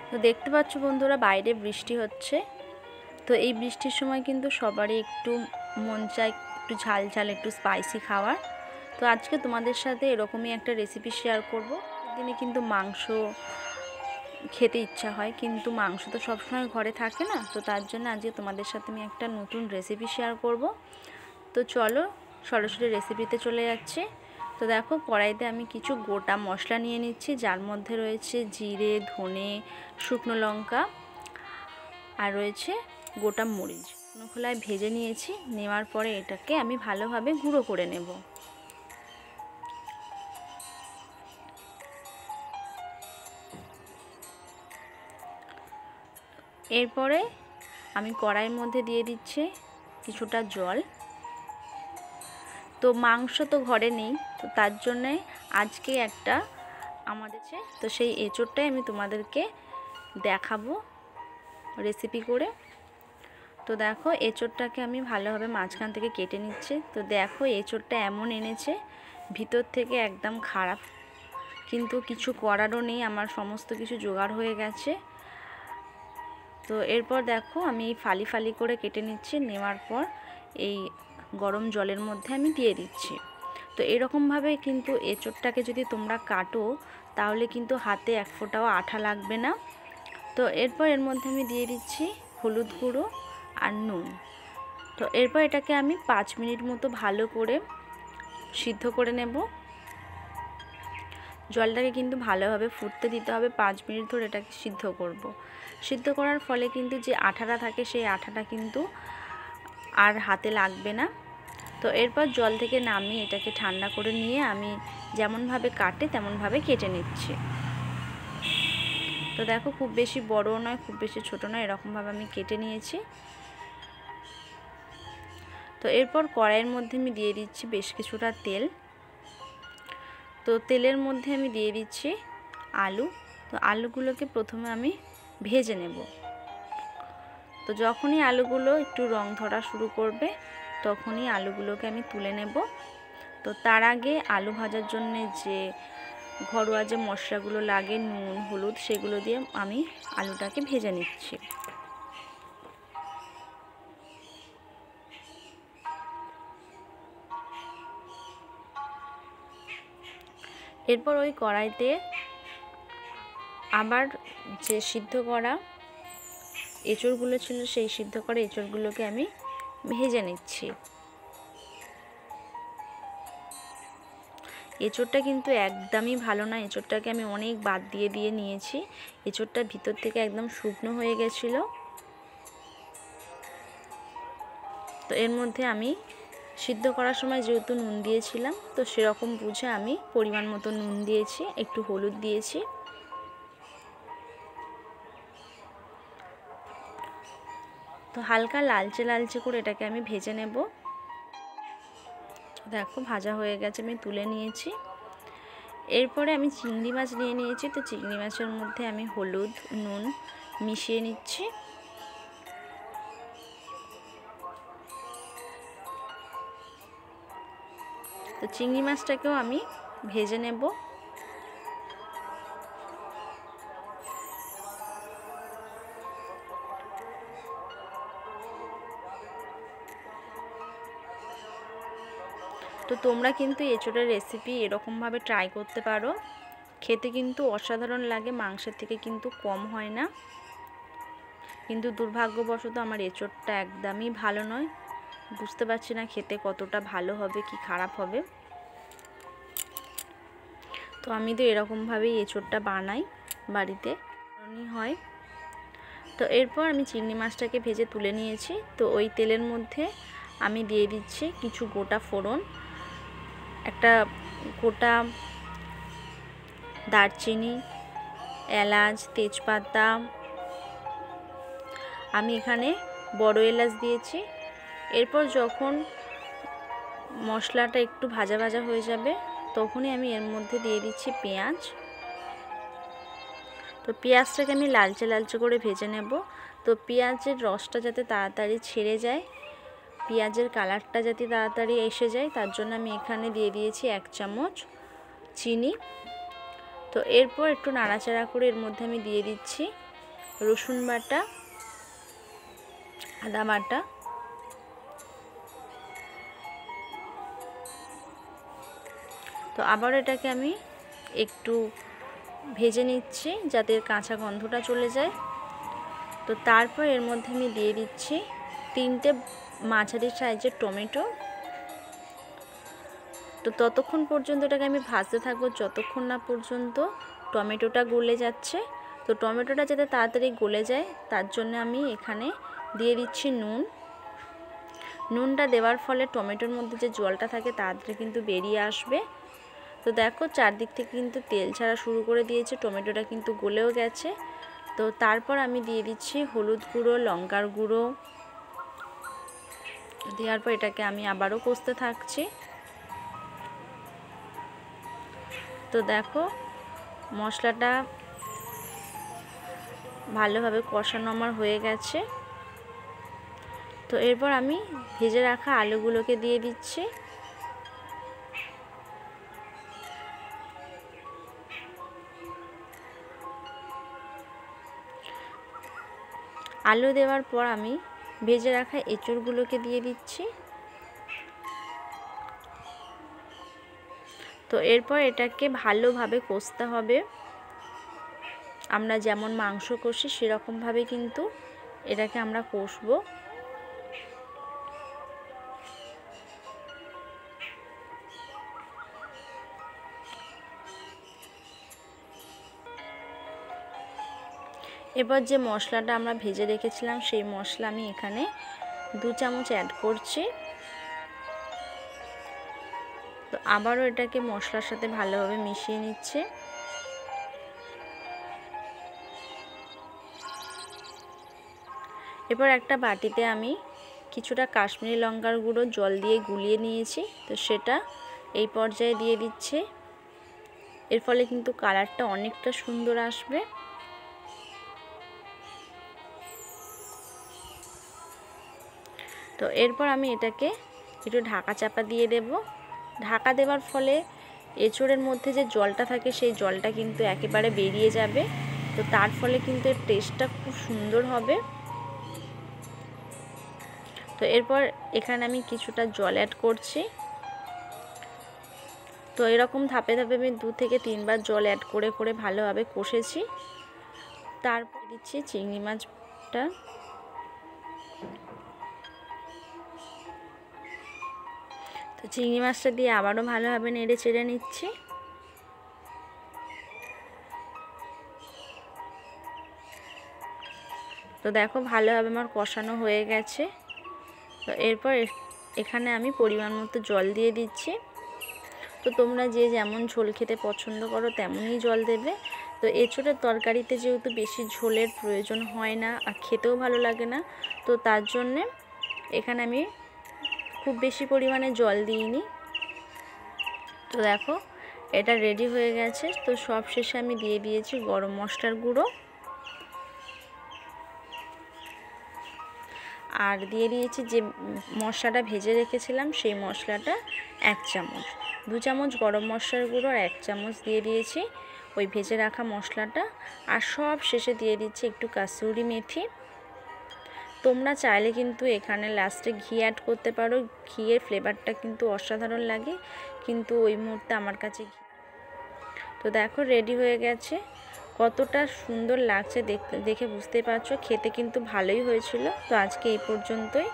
তো দেখতে পাচ্ছ বন্ধুরা বাইরে বৃষ্টি হচ্ছে। তো এই বৃষ্টির সময় কিন্তু সবারই একটু মন চায় একটু ঝাল ঝাল একটু স্পাইসি খাওয়ার। তো আজকে তোমাদের সাথে এরকমই একটা রেসিপি শেয়ার করব। দিনে কিন্তু মাংস খেতে ইচ্ছা হয়, কিন্তু মাংস তো সবসময় ঘরে থাকে না। তো তার জন্য আজকে তোমাদের সাথে আমি একটা নতুন রেসিপি শেয়ার করব। তো চলো সরাসরি রেসিপিতে চলে যাচ্ছে। তো দেখো কড়াইতে আমি কিছু গোটা মশলা নিয়ে নিচ্ছি, যার মধ্যে রয়েছে জিরে, ধনে, শুকনো লঙ্কা আর রয়েছে গোটা মরিচ। শুকনো খোলায় ভেজে নিয়েছি। নেওয়ার পরে এটাকে আমি ভালোভাবে গুঁড়ো করে নেব। এরপরে আমি কড়াইয়ের মধ্যে দিয়ে দিচ্ছি কিছুটা জল। তো মাংস তো ঘরে নেই, তো তার জন্যে আজকে একটা আমাদের তো সেই এঁচোড়টাই আমি তোমাদেরকে দেখাবো রেসিপি করে। তো দেখো এঁচোড়টাকে আমি ভালোভাবে মাঝখান থেকে কেটে নিচ্ছি। তো দেখো এঁচোড়টা এমন এনেছে ভিতর থেকে একদম খারাপ, কিন্তু কিছু করারও নেই, আমার সমস্ত কিছু জোগাড় হয়ে গেছে। তো এরপর দেখো আমি ফালি ফালি করে কেটে নিচ্ছি। নেওয়ার পর এই গরম জলের মধ্যে আমি দিয়ে দিচ্ছি। তো এরকমভাবে কিন্তু এঁচোড়টাকে যদি তোমরা কাটো তাহলে কিন্তু হাতে এক ফোঁটাও আঠা লাগবে না। তো এরপর এর মধ্যে আমি দিয়ে দিচ্ছি হলুদ গুঁড়ো আর নুন। তো এরপর এটাকে আমি 5 মিনিট মতো ভালো করে সিদ্ধ করে নেব। জলটাকে কিন্তু ভালোভাবে ফুটতে দিতে হবে। 5 মিনিট ধরে এটাকে সিদ্ধ করব। সিদ্ধ করার ফলে কিন্তু যে আঠাটা থাকে সেই আঠাটা কিন্তু আর হাতে লাগবে না। তো এরপর জল থেকে নামিয়ে এটাকে ঠান্ডা করে নিয়ে আমি যেমনভাবে কাটে তেমনভাবে কেটে নিচ্ছি। তো দেখো খুব বেশি বড় নয় খুব বেশি ছোট নয়, এরকমভাবে আমি কেটে নিয়েছি। তো এরপর কড়াইয়ের মধ্যে আমি দিয়ে দিচ্ছি বেশ কিছুটা তেল। তো তেলের মধ্যে আমি দিয়ে দিচ্ছি আলু। তো আলুগুলোকে প্রথমে আমি ভেজে নেব। তো যখনই আলুগুলো একটু রং ধরা শুরু করবে তখনই আলুগুলোকে আমি তুলে নেব। তো তার আগে আলু ভাজার জন্য যে ঘরোয়া যে মশলাগুলো লাগে নুন হলুদ সেগুলো দিয়ে আমি আলুটাকে ভেজে নিচ্ছি। এরপর ওই কড়াইতে আবার যে সিদ্ধ করা এঁচোড়গুলো ছিল সেই সিদ্ধ করা এঁচোড়গুলোকে আমি ভেজে নিচ্ছি। এঁচোড়টা কিন্তু একদমই ভালো না, এঁচোড়টাকে আমি অনেক বাদ দিয়ে নিয়েছি। এঁচোড়টা ভিতর থেকে একদম শুকনো হয়ে গেছিলো। তো এর মধ্যে আমি সিদ্ধ করার সময় যেহেতু নুন দিয়েছিলাম তো সেরকম বুঝে আমি পরিমাণ মতো নুন দিয়েছি, একটু হলুদ দিয়েছি। তো হালকা লালচে লালচে করে এটাকে আমি ভেজে নেব। দেখো ভাজা হয়ে গেছে, আমি তুলে নিয়েছি। এরপরে আমি চিংড়ি মাছ নিয়ে নিয়েছি। তো চিংড়ি মাছের মধ্যে আমি হলুদ নুন মিশিয়ে নিচ্ছি। তো চিংড়ি মাছটাকেও আমি ভেজে নেব। তো তোমরা কিন্তু এঁচোড়ের রেসিপি এরকমভাবে ট্রাই করতে পারো, খেতে কিন্তু অসাধারণ লাগে, মাংসের থেকে কিন্তু কম হয় না। কিন্তু দুর্ভাগ্যবশত আমার এঁচোড়টা একদমই ভালো নয়, বুঝতে পারছি না খেতে কতটা ভালো হবে কি খারাপ হবে। তো আমি তো এরকমভাবেই এঁচোড়টা বানাই বাড়িতে হয়। তো এরপর আমি চিংড়ি মাছটাকে ভেজে তুলে নিয়েছি। তো ওই তেলের মধ্যে আমি দিয়ে দিচ্ছি কিছু গোটা ফোড়ন, একটা গোটা দারচিনি, এলাচ, তেজপাতা, আমি এখানে বড় এলাচ দিয়েছি। এরপর যখন মশলাটা একটু ভাজা ভাজা হয়ে যাবে তখনই আমি এর মধ্যে দিয়ে দিচ্ছি পেঁয়াজ। তো পেঁয়াজটাকে আমি লালচে লালচে করে ভেজে নেব। তো পেঁয়াজের রসটা যাতে তাড়াতাড়ি ছেড়ে যায়, পেঁয়াজের কালারটা যাতে তাড়াতাড়ি এসে যায়, তার জন্য আমি এখানে দিয়ে দিয়েছি 1 চামচ চিনি। তো এরপর একটু নাড়াচাড়া করে এর মধ্যে আমি দিয়ে দিচ্ছি রসুন বাটা, আদা বাটা, তো আবার এটাকে আমি একটু ভেজে নিচ্ছি যাতে কাঁচা গন্ধটা চলে যায়। তো তারপর এর মধ্যে আমি দিয়ে দিচ্ছি 3টে মাঝারি সাইজের টমেটো। তো ততক্ষণ পর্যন্ত এটাকে আমি ভাজতে থাকবো যতক্ষণ না পর্যন্ত টমেটোটা গলে যাচ্ছে। তো টমেটোটা যাতে তাড়াতাড়ি গলে যায় তার জন্য আমি এখানে দিয়ে দিচ্ছি নুন। নুনটা দেওয়ার ফলে টমেটোর মধ্যে যে জলটা থাকে তাড়াতাড়ি কিন্তু বেরিয়ে আসবে। তো দেখো চারদিক থেকে কিন্তু তেল ছাড়া শুরু করে দিয়েছে, টমেটোটা কিন্তু গলেও গেছে। তো তারপর আমি দিয়ে দিচ্ছি হলুদ গুঁড়ো, লঙ্কার গুঁড়ো। দেওয়ার পর এটাকে আমি আবারও কষতে থাকছি। তো দেখো মশলাটা ভালোভাবে কষানো আমার হয়ে গেছে। তো এরপর আমি ভেজে রাখা আলুগুলোকে দিয়ে দিচ্ছি। আলু দেওয়ার পর আমি ভেজে রাখা এঁচড়গুলোকে দিয়ে দিচ্ছি। তো এরপর এটাকে ভালোভাবে কষতে হবে। আমরা যেমন মাংস কষি সেরকমভাবে কিন্তু এটাকে আমরা কষবো। এবার যে মশলাটা আমরা ভেজে রেখেছিলাম সেই মশলা আমি এখানে 2 চামচ অ্যাড করছি। তো আবারও এটাকে মশলার সাথে ভালোভাবে মিশিয়ে নিচ্ছে। এবার একটা বাটিতে আমি কিছুটা কাশ্মীরি লঙ্কার গুঁড়ো জল দিয়ে গুলিয়ে নিয়েছি, তো সেটা এই পর্যায়ে দিয়ে দিচ্ছে। এর ফলে কিন্তু কালারটা অনেকটা সুন্দর আসবে। তো এরপর আমি এটাকে একটু ঢাকা চাপা দিয়ে দেব। ঢাকা দেওয়ার ফলে এঁচোড়ের মধ্যে যে জলটা থাকে সেই জলটা কিন্তু একেবারে বেরিয়ে যাবে। তো তার ফলে কিন্তু এর টেস্টটা খুব সুন্দর হবে। তো এরপর এখানে আমি কিছুটা জল অ্যাড করছি। তো এরকম ধাপে ধাপে আমি 2 থেকে 3 বার জল অ্যাড করে করে ভালোভাবে কষেছি। তারপর দিচ্ছি চিংড়ি মাছটা। তো চিংড়ি মাছটা দিয়ে আবারও ভালোভাবে নেড়ে চেড়ে নিচ্ছি। তো দেখো ভালোভাবে আমার কষানো হয়ে গেছে। তো এরপর এখানে আমি পরিমাণ মতো জল দিয়ে দিচ্ছি। তো তোমরা যে যেমন ঝোল খেতে পছন্দ করো তেমনই জল দেবে। তো এঁচোড়ের তরকারিতে যেহেতু বেশি ঝোলের প্রয়োজন হয় না আর খেতেও ভালো লাগে না, তো তার জন্যে এখানে আমি খুব বেশি পরিমাণে জল দিইনি। তো দেখো এটা রেডি হয়ে গেছে। তো সব শেষে আমি দিয়ে দিয়েছি গরম মশলার গুঁড়ো আর দিয়ে দিয়েছি যে মশলাটা ভেজে রেখেছিলাম সেই মশলাটা 1 চামচ। 2 চামচ গরম মশলার গুঁড়ো আর 1 চামচ দিয়ে দিয়েছি ওই ভেজে রাখা মশলাটা। আর সব শেষে দিয়ে দিচ্ছি একটু কাসুরি মেথি। তোমরা চাইলে কিন্তু এখানে লাস্টে ঘি অ্যাড করতে পারো, ঘিয়ের ফ্লেভারটা কিন্তু অসাধারণ লাগে, কিন্তু ওই মুহূর্তে আমার কাছে তো দেখো রেডি হয়ে গেছে। কতটা সুন্দর লাগছে দেখে বুঝতে পারছো, খেতে কিন্তু ভালোই হয়েছিল। তো আজকে এই পর্যন্তই।